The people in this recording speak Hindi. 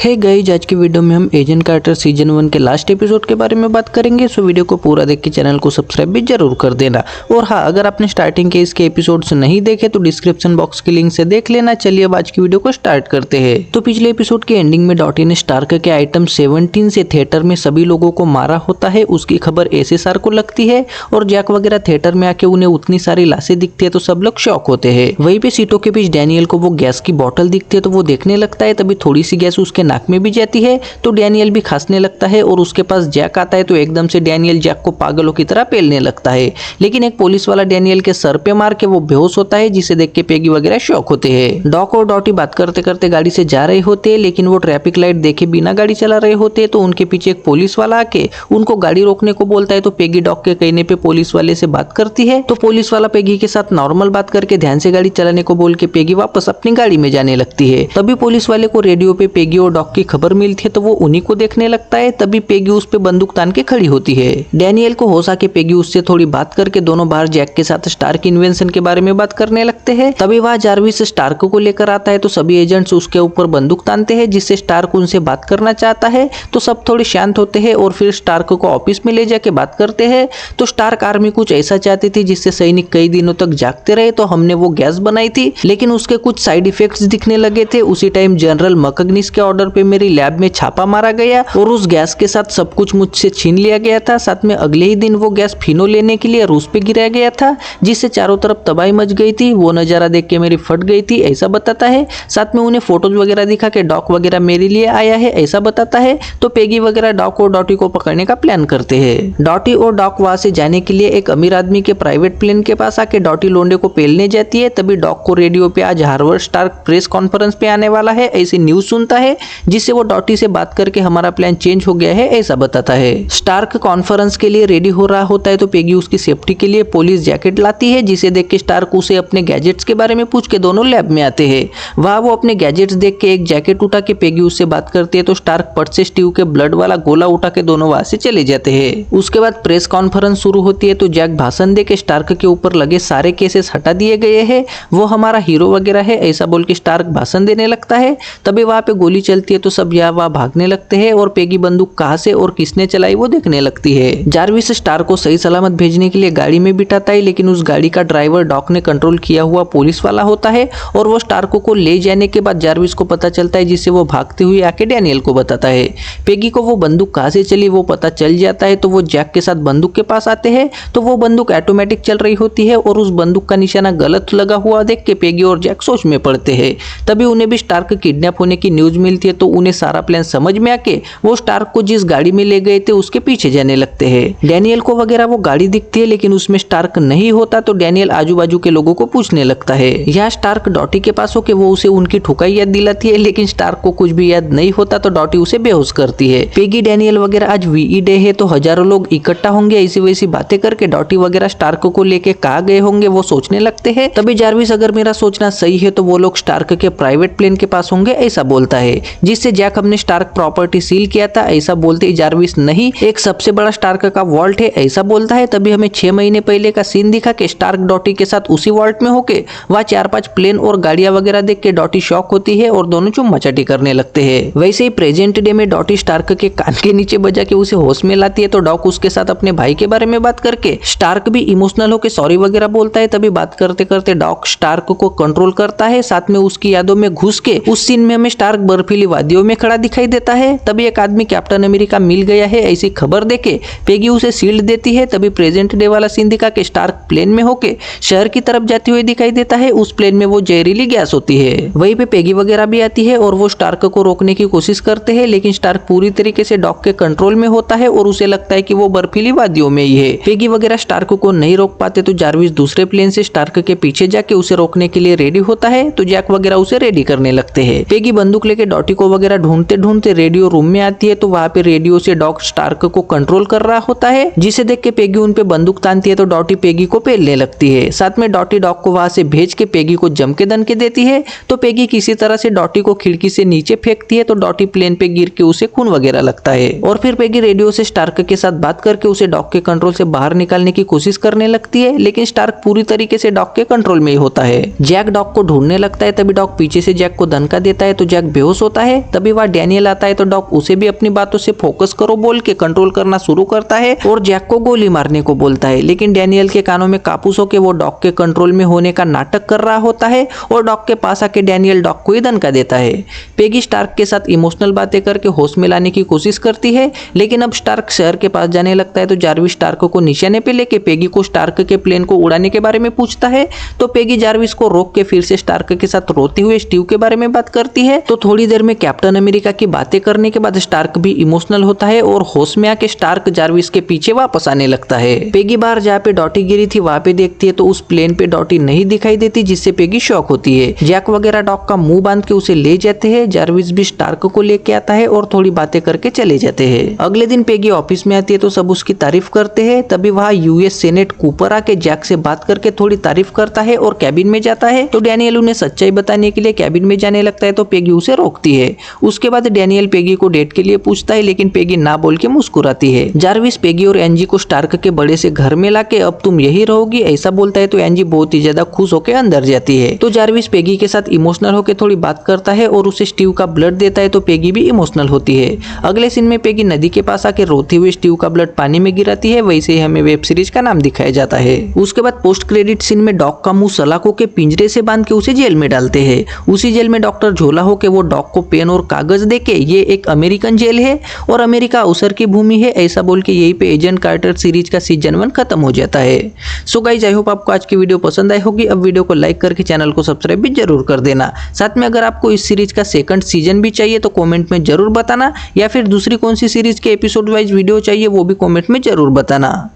हे गाइस, आज की वीडियो में हम एजेंट कार्टर सीजन 1 के लास्ट एपिसोड के बारे में बात करेंगे। सो वीडियो को पूरा देख के चैनल को सब्सक्राइब भी जरूर कर देना। और हाँ, अगर आपने स्टार्टिंग के इसके एपिसोड्स नहीं देखे तो डिस्क्रिप्शन बॉक्स की लिंक से देख लेना। चलिए अब आज की वीडियो को स्टार्ट करते हैं। तो पिछले एपिसोड के एंडिंग में डॉटी ने स्टार्क के आइटम 17 से थिएटर में सभी लोगों को मारा होता है। उसकी खबर एसएसआर को लगती है और जैक वगैरह थिएटर में आके उन्हें उतनी सारी लाशें दिखती है तो सब लोग शॉक होते हैं। वहीं पे सीटों के बीच डैनियल को वो गैस की बोतल दिखती है तो वो देखने लगता है। तभी थोड़ी सी गैस उसके नाक में भी जाती है तो डैनियल भी खांसने लगता है और उसके पास जैक आता है तो एकदम से डैनियल जैक को पागलों की तरह पेलने लगता है। लेकिन एक पुलिस वाला डैनियल के सर पे मार के वो बेहोश होता है, जिसे देख के पेगी वगैरह शॉक होते हैं। डॉक और डॉटी बात करते करते गाड़ी से जा रहे होते हैं, लेकिन वो ट्रैफिक लाइट देखे बिना गाड़ी चला रहे होते हैं तो उनके पीछे एक पुलिस वाला आके उनको गाड़ी रोकने को बोलता है। तो पेगी डॉक के कहने पे पुलिस वाले से बात करती है। तो पुलिस वाला पेगी के साथ नॉर्मल बात करके ध्यान से गाड़ी चलाने को बोल के पेगी वापस अपनी गाड़ी में जाने लगती है। तभी पुलिस वाले को रेडियो पे पेगी और डॉक की खबर मिलती है तो वो उन्हीं को देखने लगता है। तभी पेगी उस पे बंदूक तान के खड़ी होती है। डैनियल को होश आके पेगी उससे थोड़ी बात करके दोनों बाहर जैक के साथ स्टार्क इन्वेंशन के बारे में बात करने लगते हैं। तभी वहाँ जारविस स्टार्क को लेकर आता है तो सभी एजेंट्स उसके ऊपर बंदूक तानते हैं, जिससे स्टार्क उनसे बात करना चाहता है। तो सब थोड़े शांत होते हैं और फिर स्टार्क को ऑफिस में ले जाके बात करते हैं। तो स्टार्क आर्मी कुछ ऐसा चाहती थी जिससे सैनिक कई दिनों तक जागते रहे। तो हमने वो गैस बनाई थी, लेकिन उसके कुछ साइड इफेक्ट्स दिखने लगे थे। उसी टाइम जनरल मकगनिस के ऑर्डर पे मेरी लैब में छापा मारा गया और उस गैस के साथ सब कुछ मुझसे छीन लिया गया था। साथ में अगले ही दिन वो गैस फिनो लेने के लिए रूस पे गिराया गया था, जिससे चारों तरफ तबाही मच गई थी। वो नजारा देख के मेरी फट गई थी, ऐसा बताता है। साथ में उन्हें फोटोज वगैरह दिखा के डॉक वगैरह मेरे लिए आया है, ऐसा बताता है। तो पेगी वगैरह डॉक और डॉटी को पकड़ने का प्लान करते हैं। डॉटी और डॉक वहां से जाने के लिए एक अमीर आदमी के प्राइवेट प्लेन के पास आके डॉटी लोंडे को पेलने जाती है। तभी डॉक को रेडियो पे आज हार्वर्ड स्टार्क प्रेस कॉन्फ्रेंस पे आने वाला है ऐसी न्यूज सुनता है, जिससे वो डॉटी से बात करके हमारा प्लान चेंज हो गया है ऐसा बताता है। स्टार्क कॉन्फ्रेंस के लिए रेडी हो रहा होता है तो पेगी उसकी सेफ्टी के लिए पुलिस जैकेट लाती है, जिसे देख के स्टार्क उसे अपने गैजेट्स के बारे में पूछ के दोनों लैब में आते हैं। वहां वो अपने गैजेट्स देख के एक जैकेट उठा के पेगी उससे बात करती है तो स्टार्क पट से स्टीव के ब्लड वाला गोला उठा के दोनों वहां से चले जाते हैं। उसके बाद प्रेस कॉन्फ्रेंस शुरू होती है तो जैक भाषण दे के स्टार्क के ऊपर लगे सारे केसेस हटा दिए गए हैं, वो हमारा हीरो वगैरह है ऐसा बोल के स्टार्क भाषण देने लगता है। तभी वहां पे गोली चलती है तो सब यहाँ वहां भागने लगते हैं और पेगी बंदूक कहां से और किसने चलाई वो देखने लगती है। जारविस स्टार्क को सही सलामत भेजने के लिए गाड़ी में बिठाता है, लेकिन उस गाड़ी का ड्राइवर डॉक ने कंट्रोल किया हुआ पुलिस वाला होता है और वो स्टार्क को ले जाने के बाद जारविस को पता चलता है, जिससे वो भागते हुए आके डैनियल को बताता है। पेगी को वो बंदूक कहां से चली वो पता चल जाता है तो वो जैक के साथ बंदूक के पास आते हैं। तो वो बंदूक ऑटोमेटिक चल रही होती है और उस बंदूक का निशाना गलत लगा हुआ देख के पेगी और जैक सोच में पड़ते हैं। तभी उन्हें भी स्टार्क किडनैप होने की न्यूज मिलती है तो उन्हें सारा प्लान समझ में आके वो स्टार्क को जिस गाड़ी में ले गए थे उसके पीछे जाने लगते हैं। डैनियल को वगैरह वो गाड़ी दिखती है, लेकिन उसमें स्टार्क नहीं होता तो डैनियल आजू बाजू के लोगों को पूछने लगता है। यहाँ स्टार्क डॉटी के पास होके वो उसे उनकी ठुकाई याद दिलाती है, लेकिन स्टार्क को कुछ भी याद नहीं होता तो डॉटी उसे बेहोश करती है। पेगी डैनियल वगैरह आज वीई डे है तो हजारों लोग इकट्ठा होंगे, ऐसी वैसी बातें करके डॉटी वगैरह स्टार्क को लेके कहाँ गए होंगे वो सोचने लगते हैं। तभी जारविस अगर मेरा सोचना सही है तो वो लोग स्टार्क के प्राइवेट प्लेन के पास होंगे ऐसा बोलता है, जिससे जैक हमने स्टार्क प्रॉपर्टी सील किया था ऐसा बोलते ही जारविस नहीं, एक सबसे बड़ा स्टार्क का वॉल्ट है ऐसा बोलता है। तभी हमें 6 महीने पहले का सीन दिखा के स्टार्क डॉटी के साथ उसी वॉल्ट में होके वहाँ 4-5 प्लेन और गाड़ियां वगैरह देख के डॉटी शॉक होती है और दोनों चुम्माचाटी करने लगते हैं। वैसे ही प्रेजेंट डे में डॉटी स्टार्क के कान के नीचे बजा के उसे होश में लाती है तो डॉक उसके साथ अपने भाई के बारे में बात करके स्टार्क भी इमोशनल होकर सॉरी वगैरह बोलता है। तभी बात करते करते डॉक स्टार्क को कंट्रोल करता है, साथ में उसकी यादों में घुस के उस सीन में हमें स्टार्क बर्फीली वादियों में खड़ा दिखाई देता है। तभी एक आदमी कैप्टन अमेरिका मिल गया है ऐसी खबर देके पेगी उसे शील्ड देती है। तभी प्रेजेंट डे वाला सीन दिखा के स्टार्क प्लेन में होके शहर की तरफ जाती हुई दिखाई देता है। उस प्लेन में वो जहरीली गैस होती है। वहीं पे पेगी वगैरह भी आती है और वो स्टार्क को रोकने की कोशिश करते हैं, लेकिन स्टार्क पूरी तरीके से डॉक के कंट्रोल में होता है और उसे लगता है कि वो बर्फीली वादियों में ही है। पेगी वगैरह स्टार्क को नहीं रोक पाते तो जारविस दूसरे प्लेन से स्टार्क के पीछे जाके उसे रोकने के लिए रेडी होता है तो जैक वगैरह उसे रेडी करने लगते हैं। पेगी बंदूक लेके डॉटी को वगैरह ढूंढते ढूंढते रेडियो रूम में आती है तो वहाँ पे रेडियो से डॉक स्टार्क को कंट्रोल कर रहा होता है, जिसे देख के पेगी उन पे बंदूक तानती है तो डॉटी पेगी को पेलने लगती है। साथ में डॉटी डॉक को वहां से भेज के पेगी को जम के दन के देती है तो पेगी किसी तरह से डॉटी को खिड़की से नीचे फेंकती है तो डॉटी प्लेन पे गिर के उसे खून वगैरह लगता है। और फिर पेगी रेडियो से स्टार्क के साथ बात करके उसे डॉक के कंट्रोल से बाहर निकालने की कोशिश करने लगती है, लेकिन स्टार्क पूरी तरीके से डॉक के कंट्रोल में ही होता है। जैक डॉक को ढूंढने लगता है, तभी डॉक पीछे से जैक को धनका देता है तो जैक बेहोश होता है है। तभी वहाँ डैनियल आता है तो डॉक उसे भी अपनी बातों से फोकस करो बोल के कंट्रोल करना शुरू करता है और जैक को गोली मारने को बोलता है, लेकिन डैनियल के कानों में कापूस होकर वो डॉक के कंट्रोल में होने का नाटक कर रहा होता है और डॉक के पास आके डैनियल डॉक को ही धमका देता है। पेगी स्टार्क के साथ इमोशनल बातें करके होश में लाने की कोशिश करती है, लेकिन अब स्टार्क शहर के पास जाने लगता है तो जारविस स्टार्क को निशाने पे लेके पेगी को स्टार्क के प्लेन को उड़ाने के बारे में पूछता है। तो पेगी जारविस को रोक के फिर से स्टार्क के साथ रोते हुए स्टीव के बारे में बात करती है। तो थोड़ी देर में कैप्टन अमेरिका की बातें करने के बाद स्टार्क भी इमोशनल होता है और होश में आके स्टार्क जारविस के पीछे वापस आने लगता है। पेगी बाहर जहाँ पे डॉटी गिरी थी वहां पे देखती है तो उस प्लेन पे डॉटी नहीं दिखाई देती, जिससे पेगी शॉक होती है। जैक वगैरह डॉक का मुंह बांध के उसे ले जाते हैं। जारविस भी स्टार्क को लेके आता है और थोड़ी बातें करके चले जाते हैं। अगले दिन पेगी ऑफिस में आती है तो सब उसकी तारीफ करते हैं। तभी वहाँ यूएस सेनेट कूपर आके जैक से बात करके थोड़ी तारीफ करता है और कैबिन में जाता है। तो डैनियल उन्हें सच्चाई बताने के लिए कैबिन में जाने लगता है तो पेगी उसे रोकती है। उसके बाद डैनियल पेगी को डेट के लिए पूछता है, लेकिन पेगी ना बोल के मुस्कुराती है। जारविस पेगी और एनजी को स्टार्क के बड़े से घर में लाके अब तुम यही रहोगी ऐसा बोलता है तो एनजी बहुत ही ज्यादा खुश होकर अंदर जाती है। तो जारविस पेगी के साथ इमोशनल होकर थोड़ी बात करता है और उसे स्टीव का ब्लड देता है तो पेगी भी इमोशनल होती है। अगले सीन में पेगी नदी के पास आके रोते हुए स्टीव का ब्लड पानी में गिराती है। वैसे ही हमें वेब सीरीज का नाम दिखाया जाता है। उसके बाद पोस्ट क्रेडिट सीन में डॉग का मुंह सलाखों के पिंजरे से बांध के उसे जेल में डालते हैं। उसी जेल में डॉक्टर झोला होके वो डॉग को पेन और कागज देके ये एक अमेरिकन जेल है और अमेरिका अवसर की भूमि है ऐसा बोल के यहीं पे एजेंट कार्टर सीरीज का सीजन 1 खत्म हो जाता है। सो गाइस आई होप आपको आज की वीडियो पसंद आई होगी। अब वीडियो को लाइक करके चैनल को सब्सक्राइब भी जरूर कर देना। साथ में अगर आपको इस सीरीज का सेकंड सीजन भी चाहिए तो कमेंट में जरूर बताना, या फिर दूसरी कौन सी सीरीज के एपिसोड वाइज वीडियो चाहिए वो भी कमेंट में जरूर बताना।